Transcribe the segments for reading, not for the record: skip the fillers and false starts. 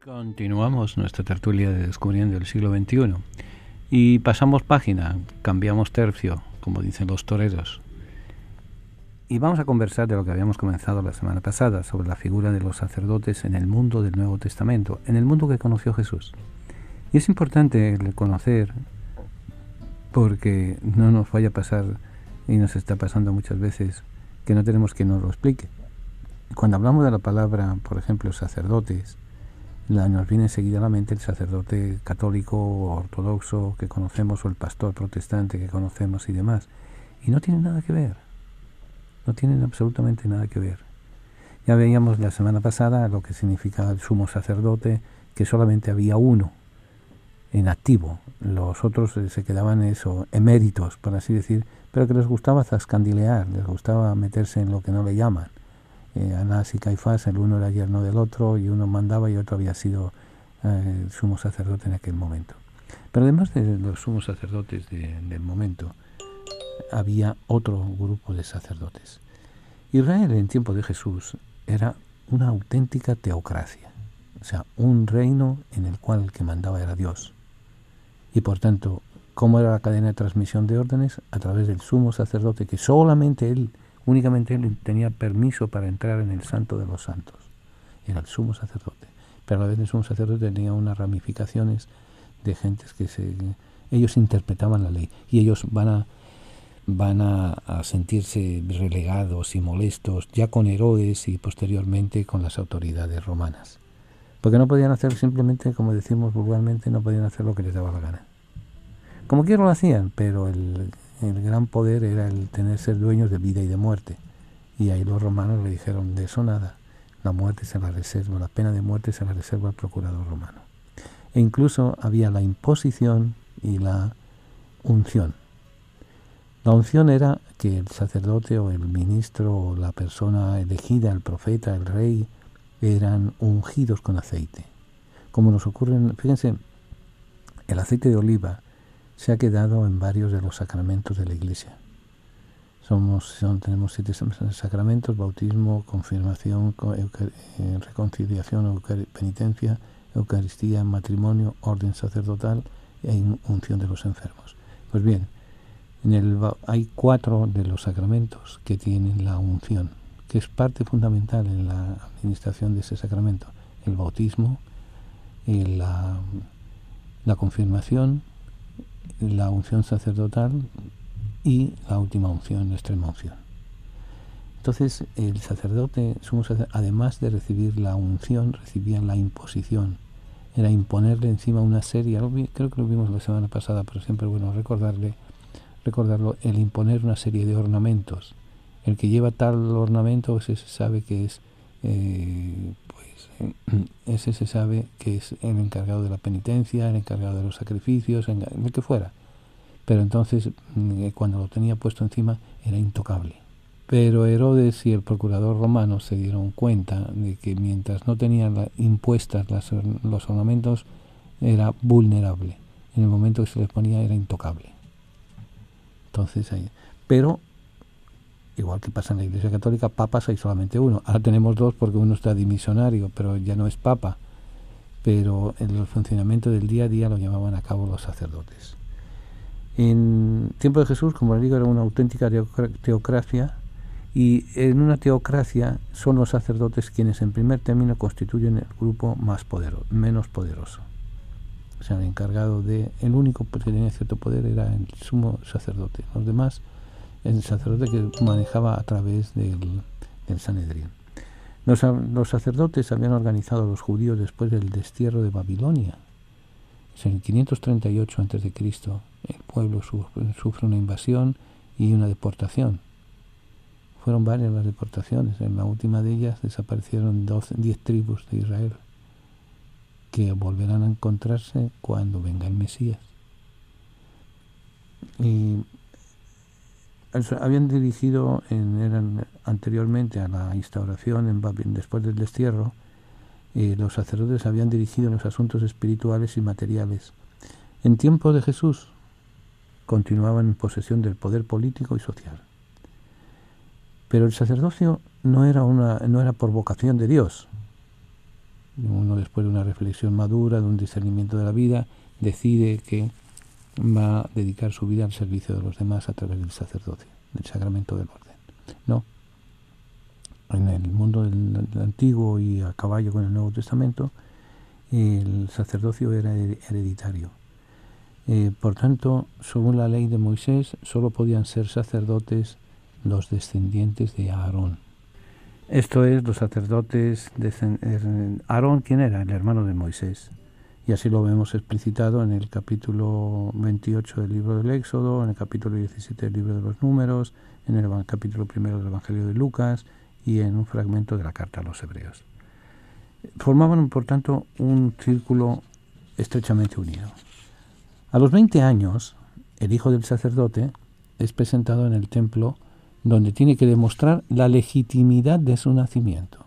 Continuamos nuestra tertulia de Descubriendo el siglo XXI y pasamos página, cambiamos tercio, como dicen los toreros. Y vamos a conversar de lo que habíamos comenzado la semana pasada, sobre la figura de los sacerdotes en el mundo del Nuevo Testamento, en el mundo que conoció Jesús. Y es importante conocer, porque no nos vaya a pasar, y nos está pasando muchas veces, que no tenemos quien nos lo explique. Cuando hablamos de la palabra, por ejemplo, sacerdotes, nos viene enseguida a la mente el sacerdote católico o ortodoxo que conocemos, o el pastor protestante que conocemos y demás. Y no tienen nada que ver. No tienen absolutamente nada que ver. Ya veíamos la semana pasada lo que significaba el sumo sacerdote, que solamente había uno en activo. Los otros se quedaban eméritos, por así decir, pero que les gustaba zascandilear, les gustaba meterse en lo que no le llaman. Anás y Caifás, el uno era yerno del otro, y uno mandaba y otro había sido el sumo sacerdote en aquel momento. Pero además de los sumos sacerdotes del momento, había otro grupo de sacerdotes. Israel en tiempo de Jesús era una auténtica teocracia, o sea, un reino en el cual el que mandaba era Dios. Y por tanto, ¿cómo era la cadena de transmisión de órdenes? A través del sumo sacerdote, que únicamente él tenía permiso para entrar en el Santo de los Santos. Era el sumo sacerdote. Pero a la vez el sumo sacerdote tenía unas ramificaciones de gentes que ellos interpretaban la ley. Y ellos van a sentirse relegados y molestos ya con Herodes y posteriormente con las autoridades romanas. Porque no podían hacer simplemente, como decimos vulgarmente, no podían hacer lo que les daba la gana. Como quiera lo hacían, pero el gran poder era el ser dueños de vida y de muerte. Y ahí los romanos le dijeron, de eso nada, la muerte se la reserva, la pena de muerte se la reserva al procurador romano. E incluso había la imposición y la unción. La unción era que el sacerdote o el ministro o la persona elegida, el profeta, el rey, eran ungidos con aceite. Como nos ocurre, fíjense, el aceite de oliva se ha quedado en varios de los sacramentos de la Iglesia. Tenemos 7 sacramentos: bautismo, confirmación, reconciliación, penitencia, Eucaristía, matrimonio, orden sacerdotal y unción de los enfermos. Pues bien, hay 4 de los sacramentos que tienen la unción, que es parte fundamental en la administración de ese sacramento: el bautismo, la confirmación, la unción sacerdotal y la última unción, la extrema unción. Entonces el sacerdote, además de recibir la unción, recibía la imposición. Era imponerle encima una serie, creo que lo vimos la semana pasada, pero siempre es bueno recordarlo, el imponer una serie de ornamentos. El que lleva tal ornamento, ese se sabe que es ese se sabe que es el encargado de la penitencia, el encargado de los sacrificios, el que fuera. Pero entonces, cuando lo tenía puesto encima, era intocable. Pero Herodes y el procurador romano se dieron cuenta de que mientras no tenían impuestas los ornamentos, era vulnerable. En el momento que se les ponía, era intocable. Entonces, pero igual que pasa en la Iglesia Católica, papas hay solamente uno. Ahora tenemos 2 porque uno está dimisionario, pero ya no es papa. Pero en el funcionamiento del día a día lo llevaban a cabo los sacerdotes. En tiempo de Jesús, como les digo, era una auténtica teocracia, y en una teocracia son los sacerdotes quienes en primer término constituyen el grupo menos poderoso. O sea, el encargado el único que tenía cierto poder era el sumo sacerdote. Los demás, el sacerdote que manejaba a través del Sanedrín. Los sacerdotes habían organizado a los judíos después del destierro de Babilonia. En 538 a.C., el pueblo sufre una invasión y una deportación. Fueron varias las deportaciones. En la última de ellas desaparecieron 10 tribus de Israel, que volverán a encontrarse cuando venga el Mesías. Y habían dirigido, eran anteriormente a la instauración después del destierro, los sacerdotes habían dirigido los asuntos espirituales y materiales. En tiempo de Jesús continuaban en posesión del poder político y social. Pero el sacerdocio no era por vocación de Dios. Uno, después de una reflexión madura, de un discernimiento de la vida, decide que va a dedicar su vida al servicio de los demás a través del sacerdocio, del sacramento del orden. No. En el mundo del Antiguo y a caballo con el Nuevo Testamento, el sacerdocio era hereditario. Por tanto, según la ley de Moisés, solo podían ser sacerdotes los descendientes de Aarón. Esto es, los sacerdotes de Aarón, ¿quién era? El hermano de Moisés. Y así lo vemos explicitado en el capítulo 28 del libro del Éxodo, en el capítulo 17 del libro de los Números, en el capítulo 1 del Evangelio de Lucas y en un fragmento de la carta a los Hebreos. Formaban, por tanto, un círculo estrechamente unido. A los 20 años, el hijo del sacerdote es presentado en el templo, donde tiene que demostrar la legitimidad de su nacimiento.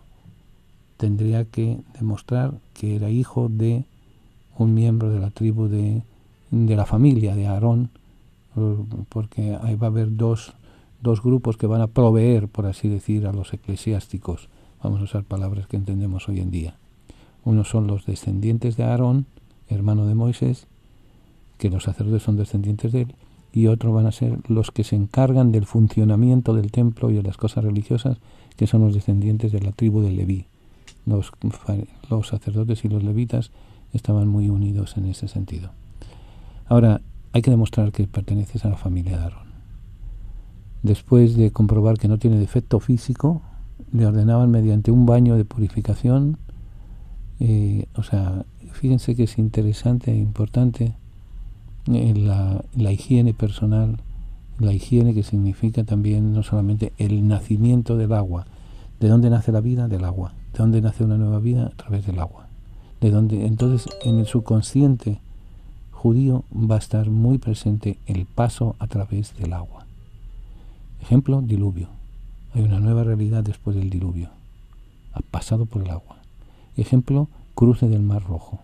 Tendría que demostrar que era hijo de un miembro de la tribu de la familia de Aarón, porque ahí va a haber dos grupos que van a proveer, por así decir, a los eclesiásticos. Vamos a usar palabras que entendemos hoy en día. Unos son los descendientes de Aarón, hermano de Moisés, que los sacerdotes son descendientes de él, y otros van a ser los que se encargan del funcionamiento del templo y de las cosas religiosas, que son los descendientes de la tribu de Leví. Los sacerdotes y los levitas estaban muy unidos en ese sentido. Ahora, hay que demostrar que perteneces a la familia de Aarón. Después de comprobar que no tiene defecto físico, le ordenaban mediante un baño de purificación. Fíjense que es interesante e importante la higiene personal, la higiene que significa también no solamente el nacimiento del agua. ¿De dónde nace la vida? Del agua. ¿De dónde nace una nueva vida? A través del agua. Entonces, en el subconsciente judío va a estar muy presente el paso a través del agua. Ejemplo, diluvio. Hay una nueva realidad después del diluvio. Ha pasado por el agua. Ejemplo, cruce del Mar Rojo.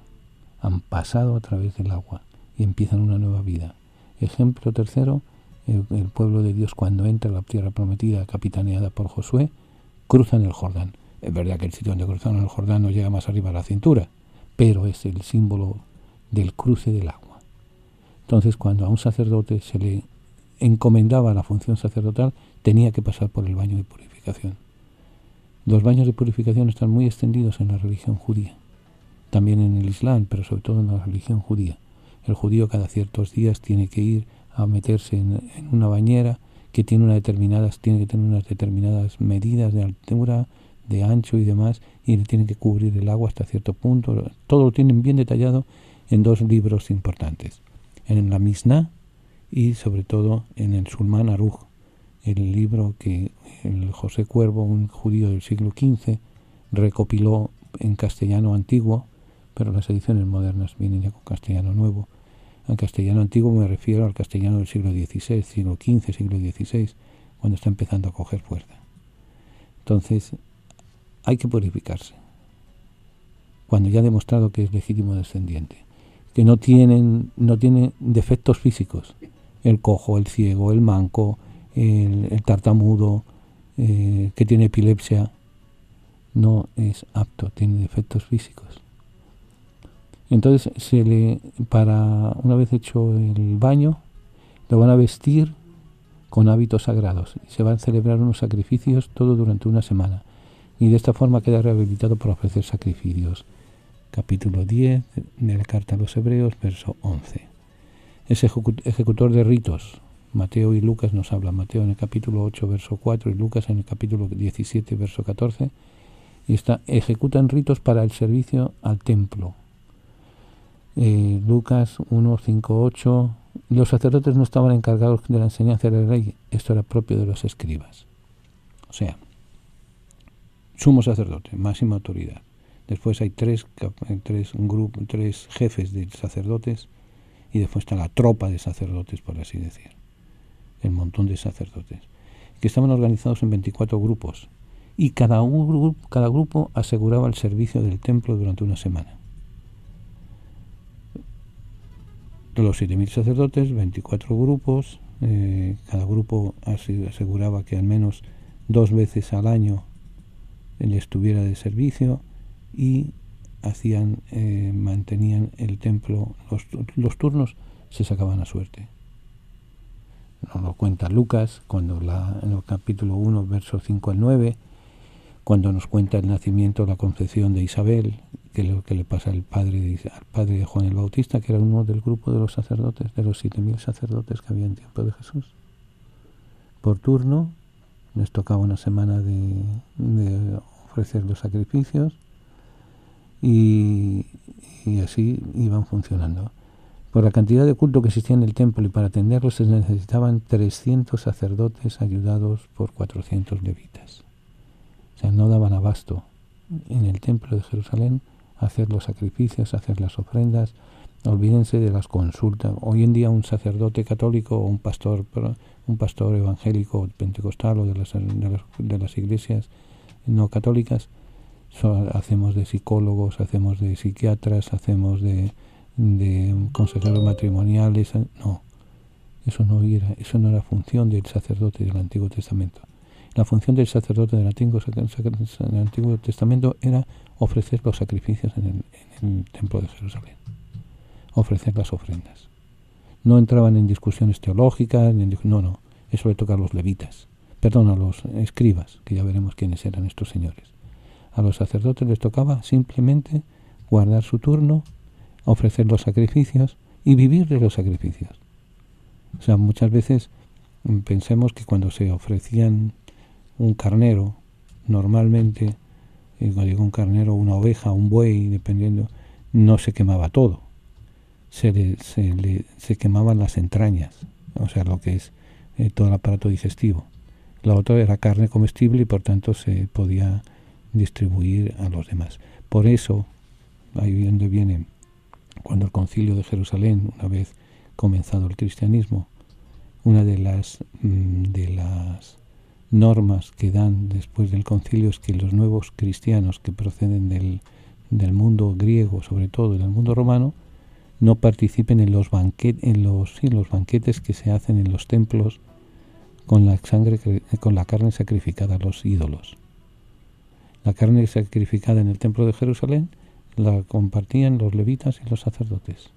Han pasado a través del agua y empiezan una nueva vida. Ejemplo tercero, el pueblo de Dios cuando entra a la tierra prometida capitaneada por Josué, cruzan el Jordán. Es verdad que el sitio donde cruzaron el Jordán no llega más arriba a la cintura, pero es el símbolo del cruce del agua. Entonces, cuando a un sacerdote se le encomendaba la función sacerdotal, tenía que pasar por el baño de purificación. Los baños de purificación están muy extendidos en la religión judía, también en el Islam, pero sobre todo en la religión judía. El judío cada ciertos días tiene que ir a meterse en una bañera que tiene que tener unas determinadas medidas de altura, de ancho y demás, y le tienen que cubrir el agua hasta cierto punto. Todo lo tienen bien detallado en dos libros importantes, en la Mishnah y sobre todo en el Shulman Aruch, el libro que el José Cuervo, un judío del siglo XV, recopiló en castellano antiguo, pero las ediciones modernas vienen ya con castellano nuevo. En castellano antiguo me refiero al castellano del siglo XVI, siglo XV, siglo XVI, cuando está empezando a coger fuerza. Entonces, hay que purificarse. Cuando ya ha demostrado que es legítimo descendiente, que no tiene defectos físicos, el cojo, el ciego, el manco, el tartamudo, que tiene epilepsia, no es apto, tiene defectos físicos. Entonces, una vez hecho el baño, lo van a vestir con hábitos sagrados y se van a celebrar unos sacrificios todo durante una semana. Y de esta forma queda rehabilitado para ofrecer sacrificios. Capítulo 10 de la carta a los Hebreos, verso 11. Es ejecutor de ritos. Mateo y Lucas nos hablan. Mateo en el capítulo 8, verso 4 y Lucas en el capítulo 17, verso 14. Y ejecutan ritos para el servicio al templo. Lucas 1, 5, 8. Los sacerdotes no estaban encargados de la enseñanza de la ley. Esto era propio de los escribas. O sea, sumo sacerdote, máxima autoridad. Después hay tres jefes de sacerdotes y después está la tropa de sacerdotes, por así decir. El montón de sacerdotes. Que estaban organizados en 24 grupos y cada grupo aseguraba el servicio del templo durante una semana. De los 7.000 sacerdotes, 24 grupos, cada grupo aseguraba que al menos 2 veces al año él estuviera de servicio y mantenían el templo, los turnos se sacaban a suerte. Nos lo cuenta Lucas en el capítulo 1, versos 5 al 9, cuando nos cuenta el nacimiento, la concepción de Isabel, que es lo que le pasa al padre de Juan el Bautista, que era uno del grupo de los sacerdotes, de los 7000 sacerdotes que había en tiempo de Jesús. Por turno les tocaba una semana de ofrecer los sacrificios y así iban funcionando. Por la cantidad de culto que existía en el templo y para atenderlos se necesitaban 300 sacerdotes ayudados por 400 levitas. O sea, no daban abasto en el templo de Jerusalén a hacer los sacrificios, a hacer las ofrendas. Olvídense de las consultas. Hoy en día un sacerdote católico o un pastor evangélico o pentecostal o de las iglesias no católicas, hacemos de psicólogos, hacemos de psiquiatras, hacemos de consejeros matrimoniales. No, eso no era función del sacerdote del Antiguo Testamento. La función del sacerdote del Antiguo Testamento era ofrecer los sacrificios en el templo de Jerusalén, ofrecer las ofrendas. No entraban en discusiones teológicas, no, eso le toca a los levitas, a los escribas, que ya veremos quiénes eran estos señores. A los sacerdotes les tocaba simplemente guardar su turno, ofrecer los sacrificios y vivir de los sacrificios. O sea, muchas veces pensemos que cuando se ofrecían un carnero, normalmente, cuando digo un carnero, una oveja, un buey, dependiendo, no se quemaba todo. Se quemaban las entrañas, o sea, lo que es todo el aparato digestivo. La otra era carne comestible y por tanto se podía distribuir a los demás. Por eso, ahí donde viene, cuando el Concilio de Jerusalén, una vez comenzado el cristianismo, una de las normas que dan después del concilio es que los nuevos cristianos que proceden del mundo griego, sobre todo del mundo romano, no participen en los banquetes que se hacen en los templos con la carne sacrificada a los ídolos. La carne sacrificada en el templo de Jerusalén la compartían los levitas y los sacerdotes.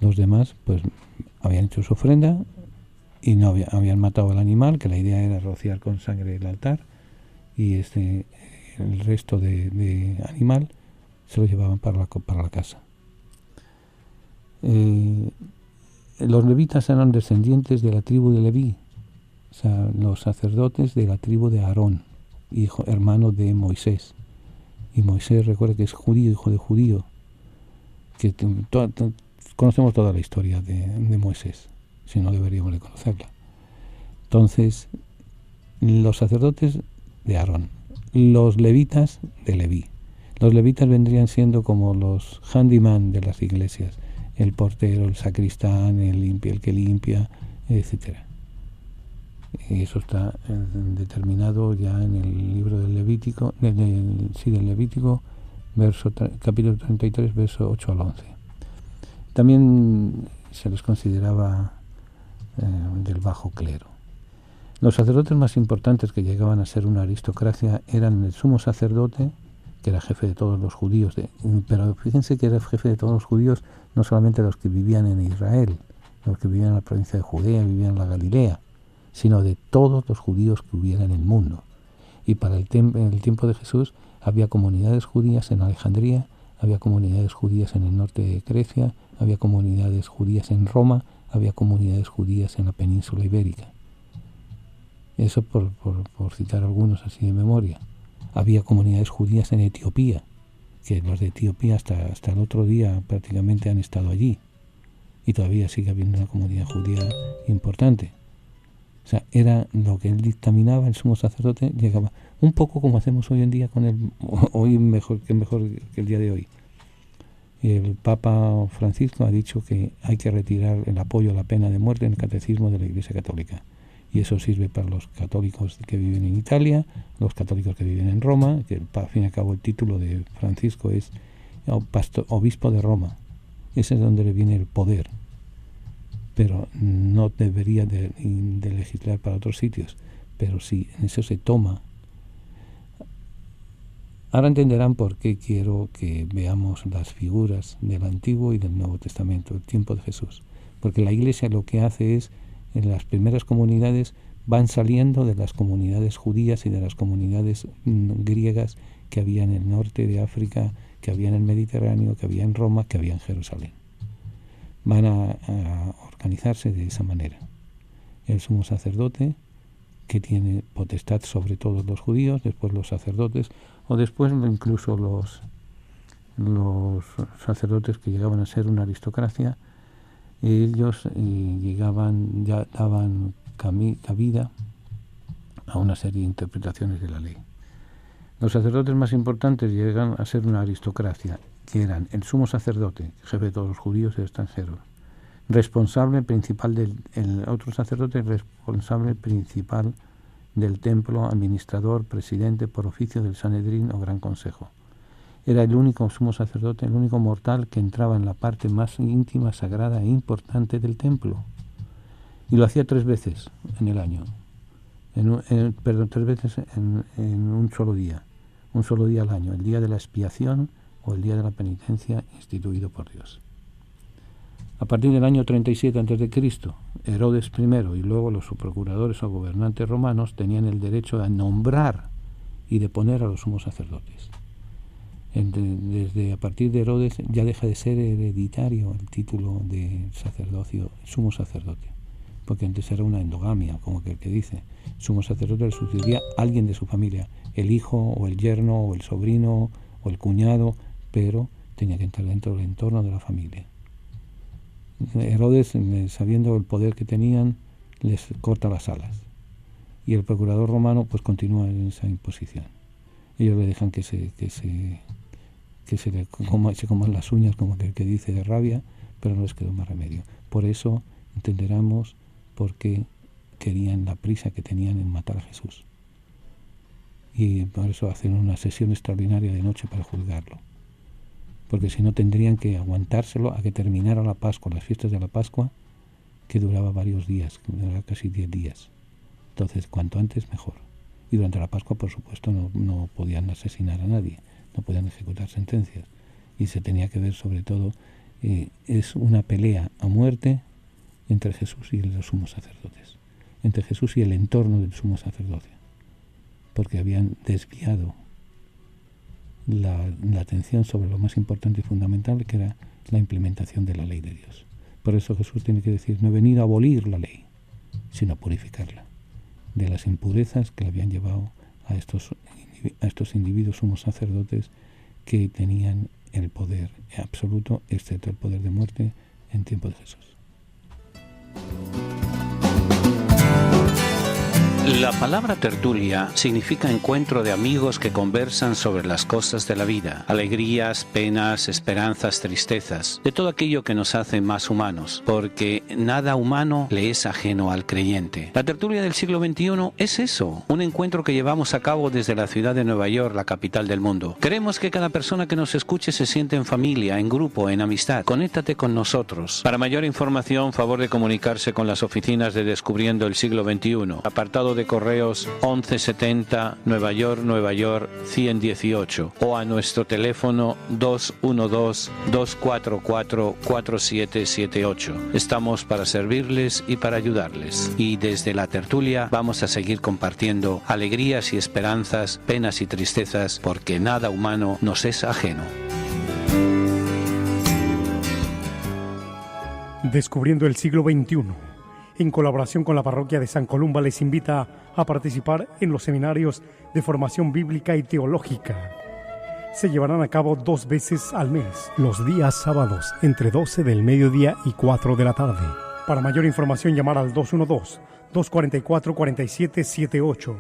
Los demás pues habían hecho su ofrenda y no habían matado al animal, que la idea era rociar con sangre el altar, y el resto de animal se lo llevaban para la casa. Los levitas eran descendientes de la tribu de Leví, o sea, los sacerdotes de la tribu de Aarón, hermano de Moisés. Y Moisés, recuerda que es judío, hijo de judío, que conocemos toda la historia de Moisés, si no deberíamos de conocerla. Entonces, los sacerdotes de Aarón, los levitas de Leví. Los levitas vendrían siendo como los handyman de las iglesias, el portero, el sacristán, el que limpia, etcétera. Y eso está determinado ya en el libro del Levítico, del Levítico, capítulo 33, verso 8 al 11. También se les consideraba del bajo clero. Los sacerdotes más importantes que llegaban a ser una aristocracia eran el sumo sacerdote, que era jefe de todos los judíos, pero fíjense que era jefe de todos los judíos, no solamente los que vivían en Israel, los que vivían en la provincia de Judea, vivían en la Galilea, sino de todos los judíos que hubiera en el mundo. Y en el tiempo de Jesús había comunidades judías en Alejandría, había comunidades judías en el norte de Grecia, había comunidades judías en Roma, había comunidades judías en la península ibérica. Eso por citar algunos así de memoria. Había comunidades judías en Etiopía, que los de Etiopía hasta el otro día prácticamente han estado allí. Y todavía sigue habiendo una comunidad judía importante. O sea, era lo que él dictaminaba, el sumo sacerdote llegaba un poco como hacemos hoy en día hoy mejor que el día de hoy. El Papa Francisco ha dicho que hay que retirar el apoyo a la pena de muerte en el catecismo de la Iglesia Católica. Y eso sirve para los católicos que viven en Italia, los católicos que viven en Roma, que al fin y al cabo el título de Francisco es obispo de Roma. Ese es donde le viene el poder. Pero no debería de legislar para otros sitios. Pero si en eso se toma Ahora entenderán por qué quiero que veamos las figuras del Antiguo y del Nuevo Testamento, el tiempo de Jesús. Porque la Iglesia lo que hace es, en las primeras comunidades, van saliendo de las comunidades judías y de las comunidades griegas que había en el norte de África, que había en el Mediterráneo, que había en Roma, que había en Jerusalén. Van a organizarse de esa manera. El sumo sacerdote, que tiene potestad sobre todos los judíos, después los sacerdotes, o después incluso los sacerdotes que llegaban a ser una aristocracia, ellos ya daban cabida a una serie de interpretaciones de la ley. Los sacerdotes más importantes llegan a ser una aristocracia, que eran el sumo sacerdote, jefe de todos los judíos y extranjeros, responsable principal el otro sacerdote responsable principal del templo, administrador, presidente por oficio del Sanedrín o Gran Consejo. Era el único sumo sacerdote, el único mortal que entraba en la parte más íntima, sagrada e importante del templo. Y lo hacía 3 veces en el año. 3 veces en un solo día al año, el día de la expiación o el día de la penitencia instituido por Dios. A partir del año 37 a.C., Herodes I y luego los procuradores o gobernantes romanos tenían el derecho a nombrar y deponer a los sumos sacerdotes. Desde a partir de Herodes ya deja de ser hereditario el título de sacerdocio, sumo sacerdote, porque antes era una endogamia, como que el que dice. Sumo sacerdote le sucedía a alguien de su familia, el hijo o el yerno o el sobrino o el cuñado, pero tenía que entrar dentro del entorno de la familia. Herodes, sabiendo el poder que tenían, les corta las alas, y el procurador romano pues continúa en esa imposición. Ellos le dejan que se coman las uñas, como que el que dice, de rabia, pero no les quedó más remedio. Por eso entenderemos por qué querían la prisa que tenían en matar a Jesús, y por eso hacen una sesión extraordinaria de noche para juzgarlo, porque si no tendrían que aguantárselo a que terminara la Pascua, las fiestas de la Pascua, que duraba varios días, que duraba casi 10 días. Entonces, cuanto antes mejor. Y durante la Pascua, por supuesto, no podían asesinar a nadie, no podían ejecutar sentencias, y se tenía que ver sobre todo, es una pelea a muerte entre Jesús y los sumos sacerdotes, entre Jesús y el entorno del sumo sacerdocio, porque habían desviado la atención sobre lo más importante y fundamental, que era la implementación de la ley de Dios. Por eso Jesús tiene que decir: no he venido a abolir la ley, sino a purificarla de las impurezas que le habían llevado a estos individuos sumos sacerdotes, que tenían el poder absoluto, excepto el poder de muerte, en tiempo de Jesús. La palabra tertulia significa encuentro de amigos que conversan sobre las cosas de la vida, alegrías, penas, esperanzas, tristezas, de todo aquello que nos hace más humanos, porque nada humano le es ajeno al creyente. La tertulia del siglo XXI es eso, un encuentro que llevamos a cabo desde la ciudad de Nueva York, la capital del mundo. Queremos que cada persona que nos escuche se sienta en familia, en grupo, en amistad. Conéctate con nosotros. Para mayor información, favor de comunicarse con las oficinas de Descubriendo el Siglo XXI. Apartado de correos 1170 Nueva York 118, o a nuestro teléfono 212-244-4778. Estamos para servirles y para ayudarles. Y desde la tertulia vamos a seguir compartiendo alegrías y esperanzas, penas y tristezas, porque nada humano nos es ajeno. Descubriendo el siglo XXI, en colaboración con la parroquia de San Columba, les invita a participar en los seminarios de formación bíblica y teológica. Se llevarán a cabo 2 veces al mes, los días sábados, entre 12 del mediodía y 4 de la tarde. Para mayor información, llamar al 212-244-4778,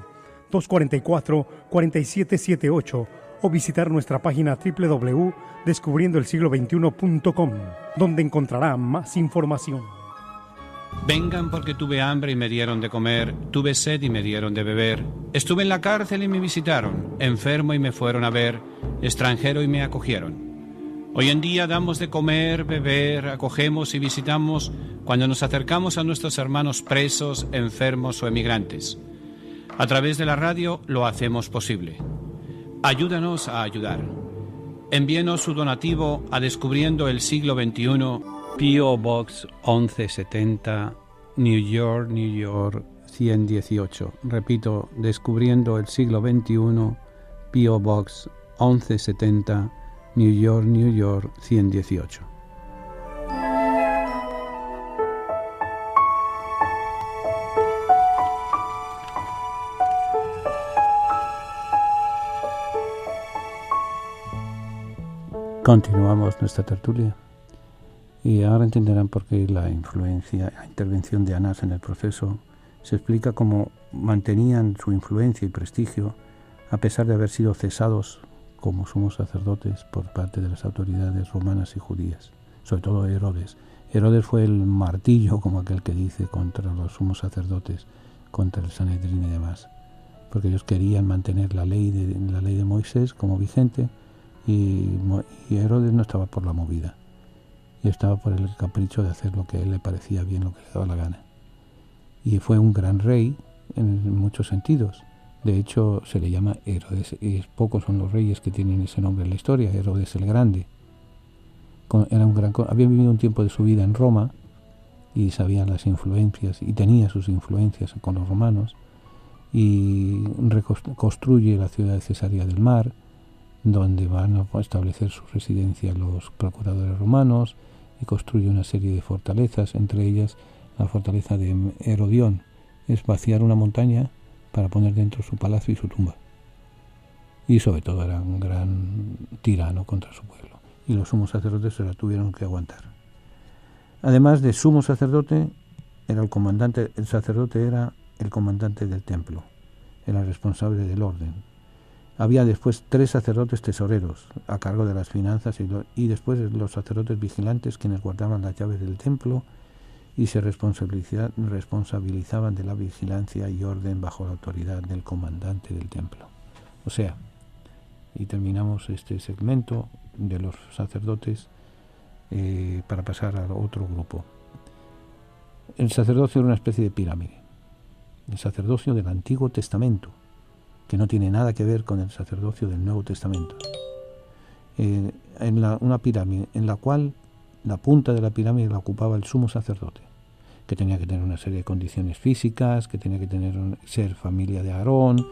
244-4778, o visitar nuestra página www.descubriendoelsiglo21.com, donde encontrará más información. Vengan porque tuve hambre y me dieron de comer, tuve sed y me dieron de beber, estuve en la cárcel y me visitaron, enfermo y me fueron a ver, extranjero y me acogieron. Hoy en día damos de comer, beber, acogemos y visitamos cuando nos acercamos a nuestros hermanos presos, enfermos o emigrantes. A través de la radio lo hacemos posible. Ayúdanos a ayudar. Envíenos su donativo a Descubriendo el Siglo XXI, P.O. Box 1170, New York, New York 118. Repito, Descubriendo el Siglo XXI, P.O. Box 1170, New York, New York 118. Continuamos nuestra tertulia y ahora entenderán por qué la intervención de Anás en el proceso se explica cómo mantenían su influencia y prestigio a pesar de haber sido cesados como sumos sacerdotes por parte de las autoridades romanas y judías, sobre todo Herodes. Herodes fue el martillo, como aquel que dice, contra los sumos sacerdotes, contra el Sanedrín y demás, porque ellos querían mantener la ley de Moisés como vigente. Y Herodes no estaba por la movida, y estaba por el capricho de hacer lo que a él le parecía bien, lo que le daba la gana. Y fue un gran rey en muchos sentidos. De hecho, se le llama Herodes, y pocos son los reyes que tienen ese nombre en la historia. Herodes el Grande. Había vivido un tiempo de su vida en Roma y sabía las influencias, y tenía sus influencias con los romanos, y construye la ciudad de Cesarea del Mar, donde van a establecer su residencia los procuradores romanos, y construye una serie de fortalezas, entre ellas la fortaleza de Herodión. Es vaciar una montaña para poner dentro su palacio y su tumba. Y sobre todo era un gran tirano contra su pueblo, y los sumos sacerdotes se la tuvieron que aguantar. Además de sumo sacerdote, el sacerdote era el comandante del templo, era responsable del orden. Había después 3 sacerdotes tesoreros a cargo de las finanzas y después los sacerdotes vigilantes, quienes guardaban las llaves del templo y se responsabilizaban de la vigilancia y orden bajo la autoridad del comandante del templo. O sea, y terminamos este segmento de los sacerdotes para pasar al otro grupo. El sacerdocio era una especie de pirámide, el sacerdocio del Antiguo Testamento, que no tiene nada que ver con el sacerdocio del Nuevo Testamento. Una pirámide en la cual la punta de la pirámide la ocupaba el sumo sacerdote, que tenía que tener una serie de condiciones físicas, que tenía que ser familia de Aarón,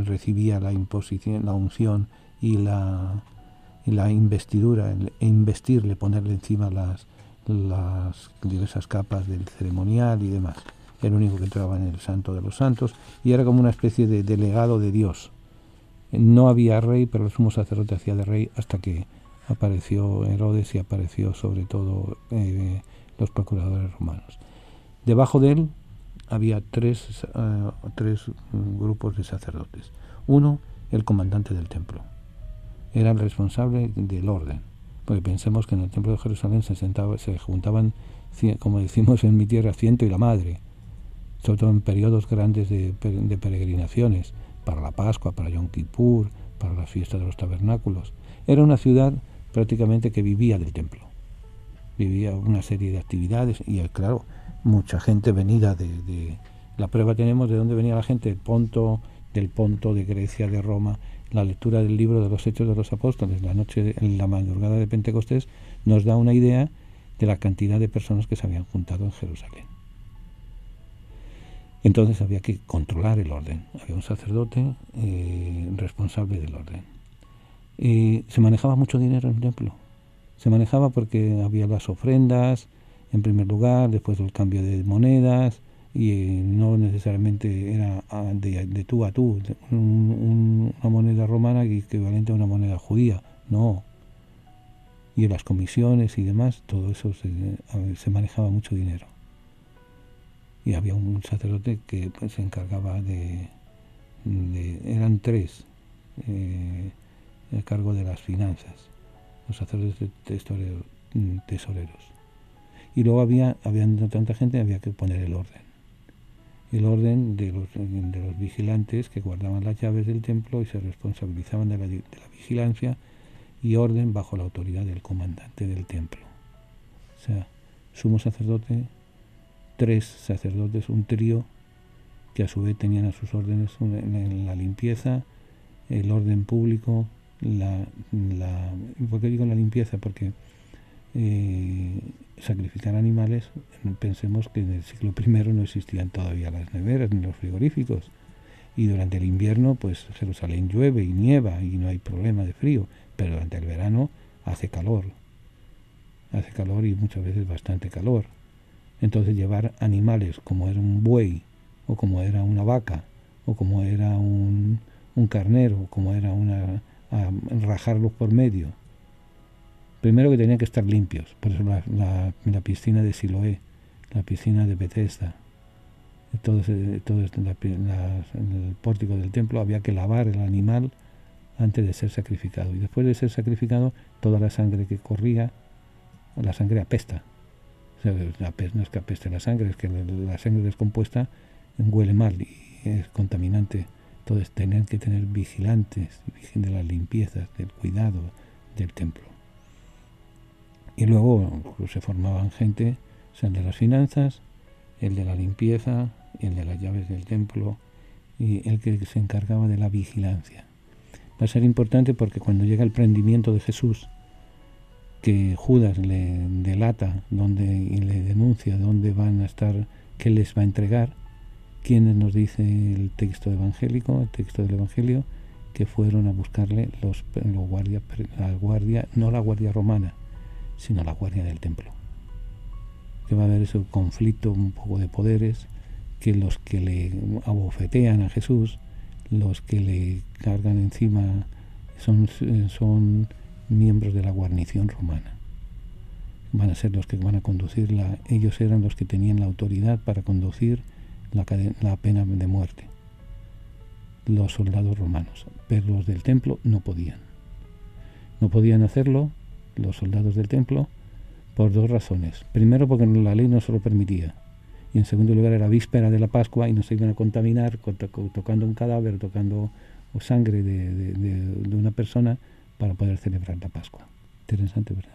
recibía la imposición, la unción y la investidura, investirle, ponerle encima las diversas capas del ceremonial y demás. El único que entraba en el Santo de los Santos, y era como una especie de delegado de Dios. No había rey, pero el sumo sacerdote hacía de rey hasta que apareció Herodes y apareció sobre todo los procuradores romanos. Debajo de él había tres grupos de sacerdotes. Uno, el comandante del templo. Era el responsable del orden, porque pensemos que en el templo de Jerusalén se juntaban, como decimos en mi tierra, ciento y la madre, sobre todo en periodos grandes de peregrinaciones, para la Pascua, para Yom Kippur, para la fiesta de los tabernáculos. Era una ciudad prácticamente que vivía del templo, vivía una serie de actividades, y claro, mucha gente venida de la prueba tenemos de dónde venía la gente, del Ponto, de Grecia, de Roma. La lectura del libro de los Hechos de los Apóstoles, en la madrugada de Pentecostés, nos da una idea de la cantidad de personas que se habían juntado en Jerusalén. Entonces había que controlar el orden. Había un sacerdote responsable del orden. Se manejaba mucho dinero en el templo. Se manejaba porque había las ofrendas, en primer lugar, después del cambio de monedas, y no necesariamente era de tú a tú, una moneda romana equivalente a una moneda judía, no. Y en las comisiones y demás, todo eso se manejaba mucho dinero. Y había un sacerdote que se encargaba eran 3 a cargo de las finanzas, los sacerdotes tesoreros. Y luego había tanta gente, había que poner el orden de los vigilantes que guardaban las llaves del templo y se responsabilizaban de la vigilancia, y orden bajo la autoridad del comandante del templo. O sea, sumo sacerdote, 3 sacerdotes, un trío que a su vez tenían a sus órdenes en la limpieza, el orden público, ¿por qué digo la limpieza? Porque sacrificar animales, pensemos que en el siglo I no existían todavía las neveras ni los frigoríficos, y durante el invierno pues Jerusalén llueve y nieva y no hay problema de frío, pero durante el verano hace calor y muchas veces bastante calor. Entonces llevar animales como era un buey, o como era una vaca, o como era un carnero, o como era rajarlos por medio. Primero que tenían que estar limpios, por eso la piscina de Siloé, la piscina de Bethesda, todo el pórtico del templo, había que lavar el animal antes de ser sacrificado. Y después de ser sacrificado, toda la sangre que corría, la sangre apesta. O sea, no es que apeste la sangre, es que la sangre descompuesta huele mal y es contaminante. Entonces tenían que tener vigilantes de las limpiezas, del cuidado del templo. Y luego pues, se formaban gente, o sea, el de las finanzas, el de la limpieza, el de las llaves del templo y el que se encargaba de la vigilancia. Va a ser importante porque cuando llega el prendimiento de Jesús, que Judas le delata y le denuncia dónde van a estar, qué les va a entregar, ¿quiénes nos dice el texto evangélico, el texto del Evangelio? Que fueron a buscarle los guardias, no la guardia romana, sino la guardia del templo. Que va a haber ese conflicto un poco de poderes, que los que le abofetean a Jesús, los que le cargan encima son miembros de la guarnición romana. Van a ser los que van a conducirla. Ellos eran los que tenían la autoridad para conducir la pena de muerte. Los soldados romanos. Pero los del templo no podían. No podían hacerlo los soldados del templo por dos razones. Primero, porque la ley no se lo permitía. Y en segundo lugar, era víspera de la Pascua y no se iban a contaminar tocando un cadáver, tocando sangre de una persona para poder celebrar la Pascua. Interesante, ¿verdad?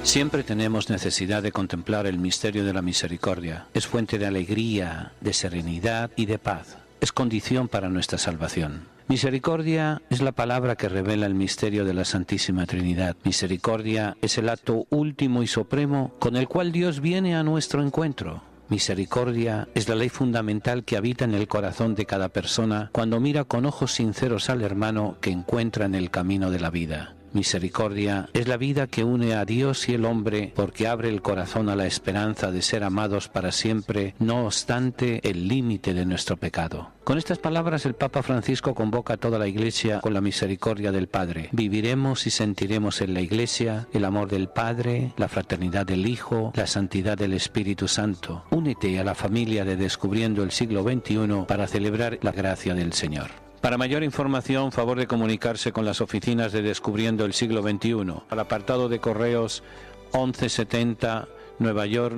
Siempre tenemos necesidad de contemplar el misterio de la misericordia. Es fuente de alegría, de serenidad y de paz. Es condición para nuestra salvación. Misericordia es la palabra que revela el misterio de la Santísima Trinidad. Misericordia es el acto último y supremo con el cual Dios viene a nuestro encuentro. Misericordia es la ley fundamental que habita en el corazón de cada persona cuando mira con ojos sinceros al hermano que encuentra en el camino de la vida. Misericordia es la vida que une a Dios y el hombre porque abre el corazón a la esperanza de ser amados para siempre, no obstante el límite de nuestro pecado. Con estas palabras el Papa Francisco convoca a toda la Iglesia con la misericordia del Padre. Viviremos y sentiremos en la Iglesia el amor del Padre, la fraternidad del Hijo, la santidad del Espíritu Santo. Únete a la familia de Descubriendo el Siglo XXI para celebrar la gracia del Señor. Para mayor información, favor de comunicarse con las oficinas de Descubriendo el Siglo XXI, al apartado de correos 1170 Nueva York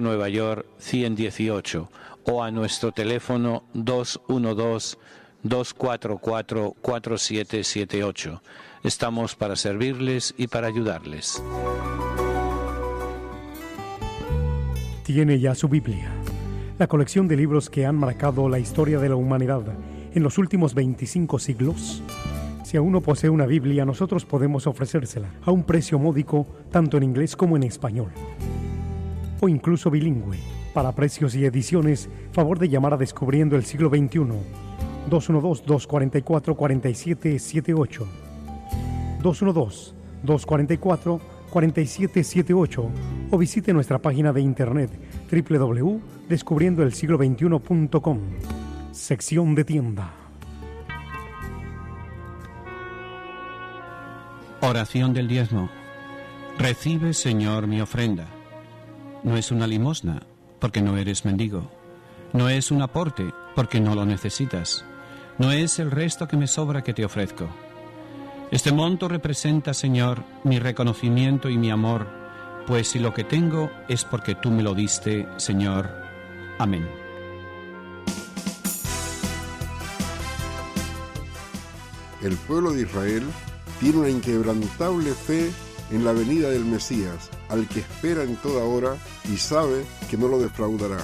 118 o a nuestro teléfono 212-244-4778. Estamos para servirles y para ayudarles. Tiene ya su Biblia, la colección de libros que han marcado la historia de la humanidad en los últimos 25 siglos. Si aún no posee una Biblia, nosotros podemos ofrecérsela a un precio módico, tanto en inglés como en español, o incluso bilingüe. Para precios y ediciones, favor de llamar a Descubriendo el Siglo XXI, 212-244-4778, 212-244-4778, o visite nuestra página de internet www.descubriendoelsiglo21.com. Sección de tienda. Oración del diezmo. Recibe, Señor, mi ofrenda. No es una limosna, porque no eres mendigo. No es un aporte, porque no lo necesitas. No es el resto que me sobra que te ofrezco. Este monto representa, Señor, mi reconocimiento y mi amor, pues si lo que tengo es porque tú me lo diste, Señor. Amén. El pueblo de Israel tiene una inquebrantable fe en la venida del Mesías, al que espera en toda hora y sabe que no lo defraudará.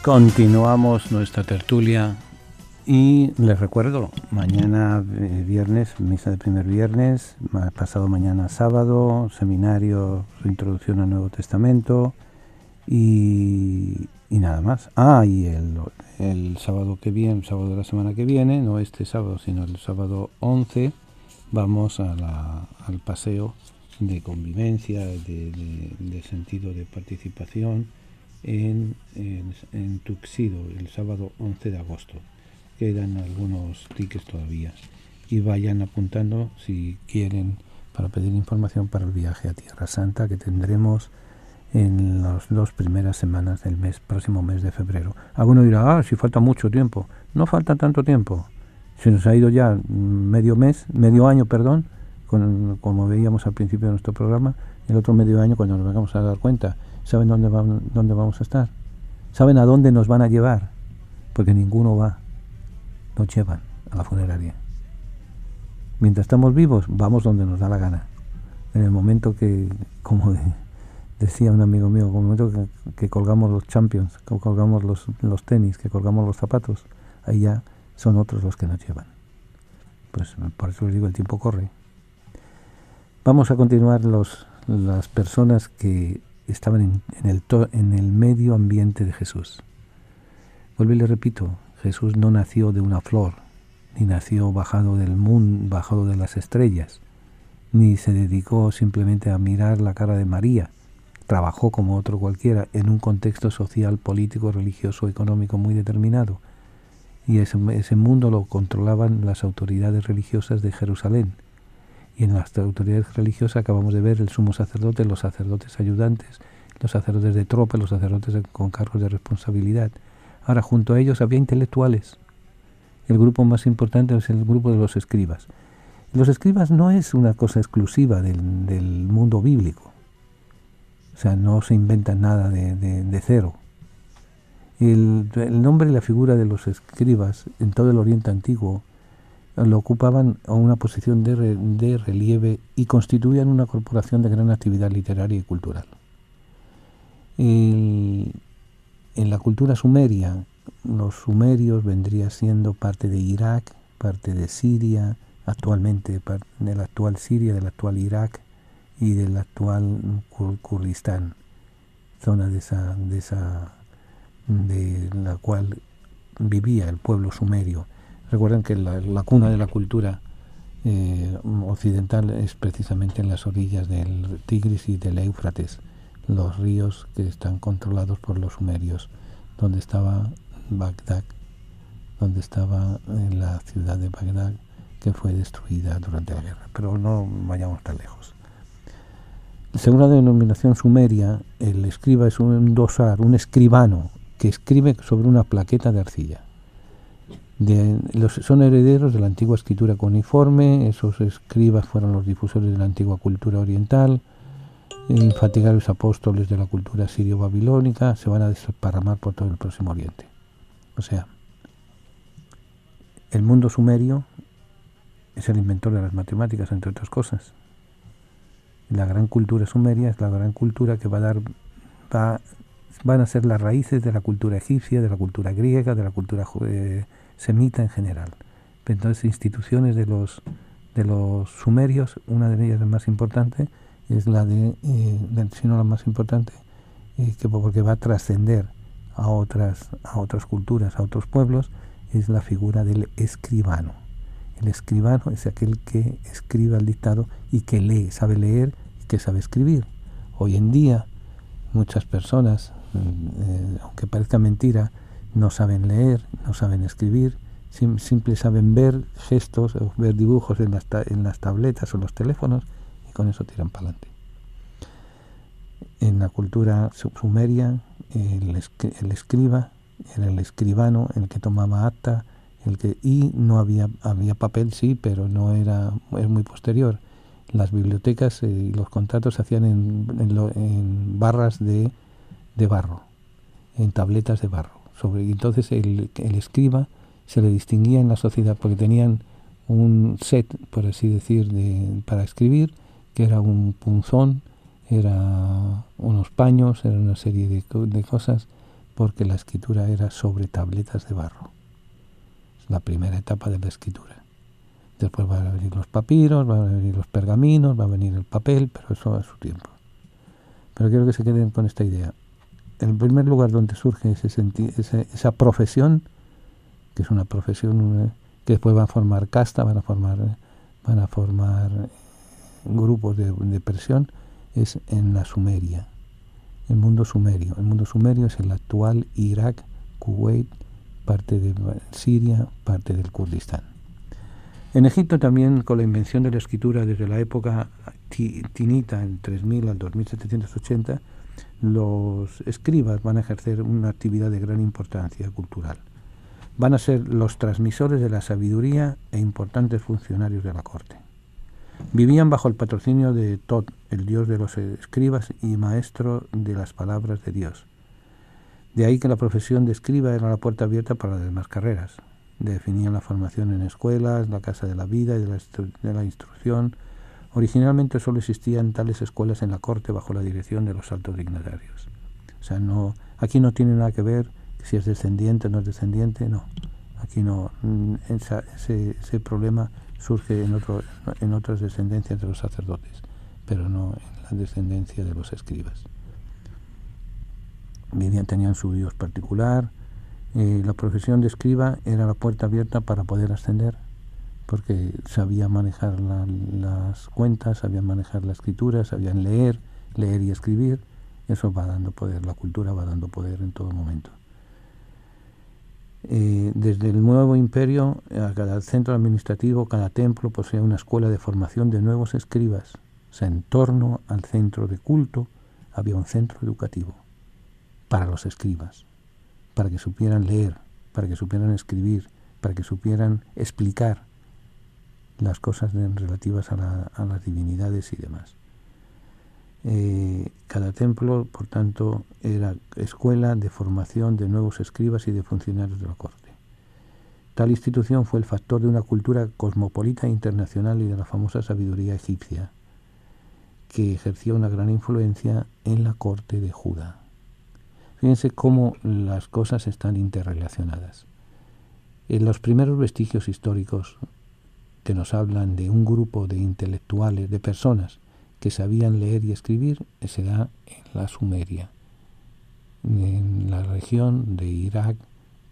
Continuamos nuestra tertulia y les recuerdo, mañana viernes, misa de primer viernes, pasado mañana sábado, seminario, introducción al Nuevo Testamento y nada más. Y el sábado que viene, el sábado de la semana que viene, no este sábado, sino el sábado 11, vamos al paseo de convivencia, de sentido de participación en Tuxedo, el sábado 11 de agosto. Quedan algunos tickets todavía y vayan apuntando si quieren para pedir información para el viaje a Tierra Santa que tendremos en las 2 primeras semanas del próximo mes de febrero. Alguno dirá, si falta mucho tiempo. No falta tanto tiempo. Se nos ha ido ya medio año, como veíamos al principio de nuestro programa. El otro medio año, cuando nos vamos a dar cuenta, ¿saben dónde vamos a estar? ¿Saben a dónde nos van a llevar? Porque ninguno va. Nos llevan a la funeraria. Mientras estamos vivos, vamos donde nos da la gana. En el momento que, como decía un amigo mío, en el momento que colgamos los Champions, que colgamos los tenis, que colgamos los zapatos, ahí ya son otros los que nos llevan. Pues por eso les digo, el tiempo corre. Vamos a continuar las personas que estaban en el medio ambiente de Jesús. Vuelvo y le repito, Jesús no nació de una flor, ni nació bajado del mundo, bajado de las estrellas, ni se dedicó simplemente a mirar la cara de María. Trabajó como otro cualquiera en un contexto social, político, religioso, económico muy determinado. Y ese mundo lo controlaban las autoridades religiosas de Jerusalén. Y en las autoridades religiosas acabamos de ver el sumo sacerdote, los sacerdotes ayudantes, los sacerdotes de tropa, los sacerdotes con cargos de responsabilidad. Ahora, junto a ellos había intelectuales. El grupo más importante es el grupo de los escribas. Los escribas no es una cosa exclusiva del mundo bíblico. O sea, no se inventan nada de cero. El nombre y la figura de los escribas en todo el Oriente Antiguo lo ocupaban a una posición de relieve y constituían una corporación de gran actividad literaria y cultural. En la cultura sumeria, los sumerios vendría siendo parte de Irak, parte de Siria, actualmente de la actual Siria, del actual Irak y del actual Kurdistán, zona de la cual vivía el pueblo sumerio. Recuerden que la cuna de la cultura occidental es precisamente en las orillas del Tigris y del Éufrates, los ríos que están controlados por los sumerios, donde estaba Bagdad, donde estaba la ciudad de Bagdad, que fue destruida durante la guerra. Pero no vayamos tan lejos. Según la denominación sumeria, el escriba es un dosar, un escribano, que escribe sobre una plaqueta de arcilla. Son herederos de la antigua escritura cuneiforme. Esos escribas fueron los difusores de la antigua cultura oriental, infatigables apóstoles de la cultura sirio-babilónica. Se van a desparramar por todo el Próximo Oriente. O sea, el mundo sumerio es el inventor de las matemáticas, entre otras cosas. La gran cultura sumeria es la gran cultura que van a ser las raíces de la cultura egipcia, de la cultura griega, de la cultura semita en general. Entonces, instituciones de los sumerios, una de ellas la más importante, es la si no la más importante, porque va a trascender a otras culturas, a otros pueblos, es la figura del escribano. El escribano es aquel que escribe el dictado y que lee, sabe leer y que sabe escribir. Hoy en día, muchas personas, aunque parezca mentira, no saben leer, no saben escribir, simple saben ver gestos o ver dibujos en las tabletas o los teléfonos y con eso tiran para adelante. En la cultura sumeria, el escriba era el escribano, el que tomaba acta, y no había papel, sí, pero es muy posterior. Las bibliotecas y los contratos se hacían en barras de barro, en tabletas de barro. Entonces el escriba se le distinguía en la sociedad porque tenían un set, por así decir, para escribir, que era un punzón, era unos paños, era una serie de cosas porque la escritura era sobre tabletas de barro. Es la primera etapa de la escritura. Después van a venir los papiros, van a venir los pergaminos, va a venir el papel, pero eso a su tiempo. Pero quiero que se queden con esta idea. En primer lugar, donde surge esa profesión, que es una profesión que después va a formar casta, van a formar grupos de presión, es en la Sumeria, el mundo sumerio. El mundo sumerio es el actual Irak, Kuwait, parte de Siria, parte del Kurdistán. En Egipto también, con la invención de la escritura desde la época tinita, en 3000 al 2780, los escribas van a ejercer una actividad de gran importancia cultural. Van a ser los transmisores de la sabiduría e importantes funcionarios de la corte. Vivían bajo el patrocinio de Tot, el dios de los escribas y maestro de las palabras de Dios. De ahí que la profesión de escriba era la puerta abierta para las demás carreras. Definían la formación en escuelas, la casa de la vida y de la instrucción. Originalmente solo existían tales escuelas en la corte bajo la dirección de los altos dignatarios. O sea, aquí no tiene nada que ver si es descendiente o no es descendiente, no. Aquí no. Ese problema surge en otras descendencias de los sacerdotes, pero no en la descendencia de los escribas. Tenían su Dios particular. La profesión de escriba era la puerta abierta para poder ascender, porque sabía manejar las cuentas, sabían manejar la escritura, sabían leer y escribir. Eso va dando poder, la cultura va dando poder en todo momento. Desde el nuevo imperio, a cada centro administrativo, cada templo posee una escuela de formación de nuevos escribas. O sea, en torno al centro de culto había un centro educativo para los escribas, para que supieran leer, para que supieran escribir, para que supieran explicar las cosas relativas a las divinidades y demás. Cada templo, por tanto, era escuela de formación de nuevos escribas y de funcionarios de la corte. Tal institución fue el factor de una cultura cosmopolita internacional y de la famosa sabiduría egipcia, que ejerció una gran influencia en la corte de Judá. Fíjense cómo las cosas están interrelacionadas. En los primeros vestigios históricos que nos hablan de un grupo de intelectuales, de personas que sabían leer y escribir, se da en la Sumeria, en la región de Irak,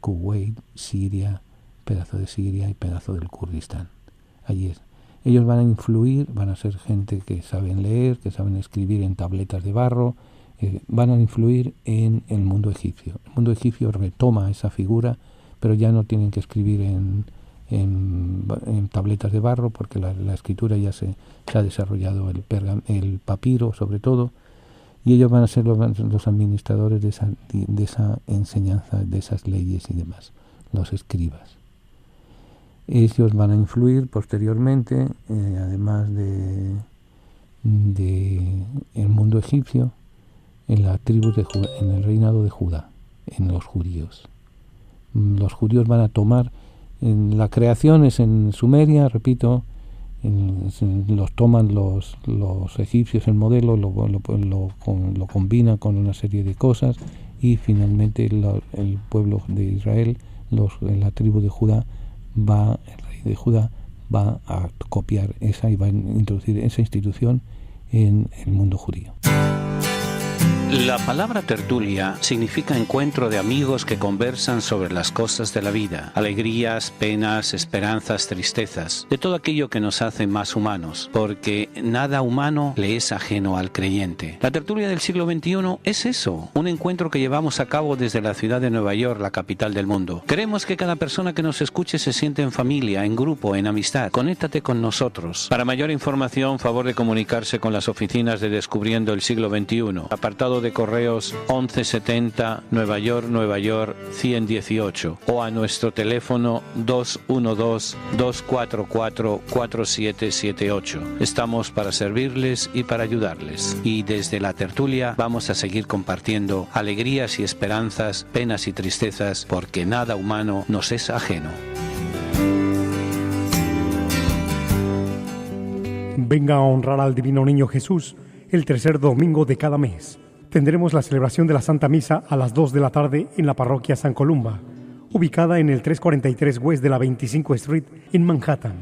Kuwait, Siria, pedazo de Siria y pedazo del Kurdistán. Allí es. Ellos van a influir, van a ser gente que saben leer, que saben escribir en tabletas de barro, van a influir en el mundo egipcio. El mundo egipcio retoma esa figura, pero ya no tienen que escribir en tabletas de barro, porque la escritura ya se ha desarrollado, el papiro sobre todo, y ellos van a ser los administradores de esa enseñanza, de esas leyes y demás, los escribas. Ellos van a influir posteriormente, además de el mundo egipcio, en las tribus en el reinado de Judá, en los judíos. Los judíos van a tomar, en la creación es en Sumeria, repito, los toman los egipcios el modelo, lo combinan con una serie de cosas, y finalmente el pueblo de Israel, la tribu de Judá, el rey de Judá va a copiar esa y va a introducir esa institución en el mundo judío. La palabra tertulia significa encuentro de amigos que conversan sobre las cosas de la vida, alegrías, penas, esperanzas, tristezas, de todo aquello que nos hace más humanos, porque nada humano le es ajeno al creyente. La tertulia del siglo XXI es eso, un encuentro que llevamos a cabo desde la ciudad de Nueva York, la capital del mundo. Queremos que cada persona que nos escuche se siente en familia, en grupo, en amistad. Conéctate con nosotros. Para mayor información, favor de comunicarse con las oficinas de Descubriendo el Siglo XXI. Apartado de correos 1170 Nueva York 118, o a nuestro teléfono 212-244-4778. Estamos para servirles y para ayudarles. Y desde la tertulia vamos a seguir compartiendo alegrías y esperanzas, penas y tristezas, porque nada humano nos es ajeno. Venga a honrar al Divino Niño Jesús el tercer domingo de cada mes. tendremos la celebración de la Santa Misa a las 2 de la tarde en la parroquia San Columba, ubicada en el 343 West de la 25 Street en Manhattan.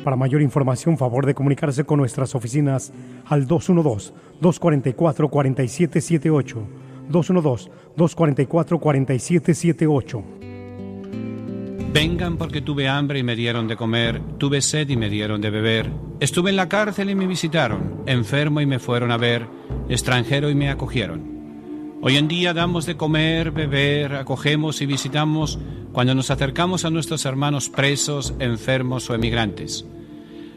Para mayor información, favor de comunicarse con nuestras oficinas al 212-244-4778, 212-244-4778. Vengan porque tuve hambre y me dieron de comer, tuve sed y me dieron de beber. Estuve en la cárcel y me visitaron, enfermo y me fueron a ver, extranjero y me acogieron. Hoy en día damos de comer, beber, acogemos y visitamos cuando nos acercamos a nuestros hermanos presos, enfermos o emigrantes.